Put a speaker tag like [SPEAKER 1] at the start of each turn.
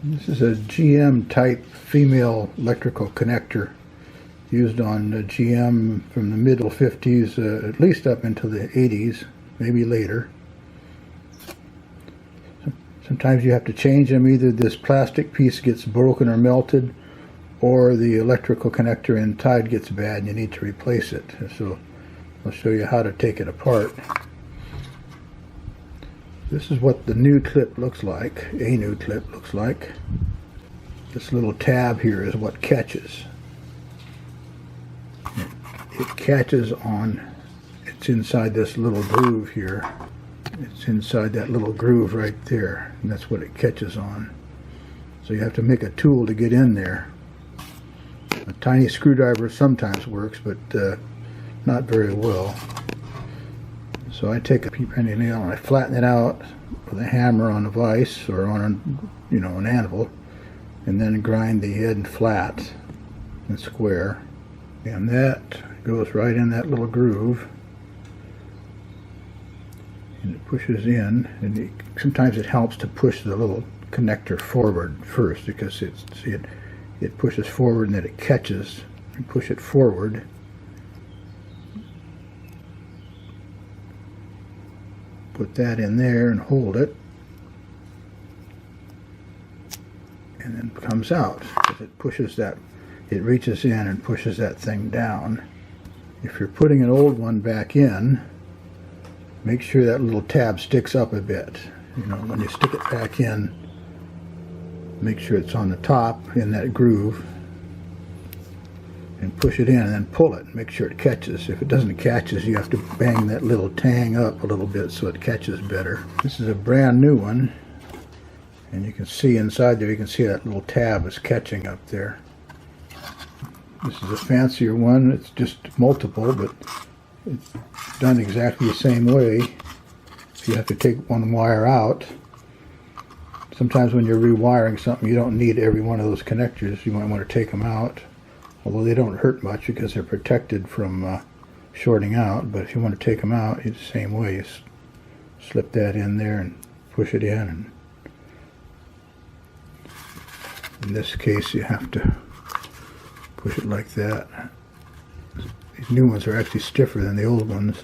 [SPEAKER 1] This is a GM type female electrical connector used on GM from the middle 50s, at least up into the 80s, maybe later. Sometimes you have to change them. Either this plastic piece gets broken or melted, or the electrical connector inside gets bad and you need to replace it. So I'll show you how to take it apart. This is what the new clip looks like. A new clip looks like. This little tab here is what catches. It catches on, it's inside this little groove here. It's inside that little groove right there, and that's what it catches on. So you have to make a tool to get in there. A tiny screwdriver sometimes works, but not very well. So I take a P-penny nail and I flatten it out with a hammer on a vise or on an anvil, and then grind the end flat and square. And that goes right in that little groove, and it pushes in. And sometimes it helps to push the little connector forward first, because it pushes forward and then it catches. And push it forward. Put that in there and hold it, and then it comes out because it pushes that. It reaches in and pushes that thing down. If you're putting an old one back in, make sure that little tab sticks up a bit. When you stick it back in, make sure it's on the top in that groove, and push it in and then pull it. Make sure it catches. If it doesn't catch, you have to bang that little tang up a little bit so it catches better. This is a brand new one, and you can see inside there, you can see that little tab is catching up there. This is a fancier one. It's just multiple, but it's done exactly the same way. You have to take one wire out. Sometimes when you're rewiring something, you don't need every one of those connectors. You might want to take them out. Although they don't hurt much because they're protected from shorting out. But if you want to take them out, it's the same way. You slip that in there and push it in. And in this case, you have to push it like that. These new ones are actually stiffer than the old ones.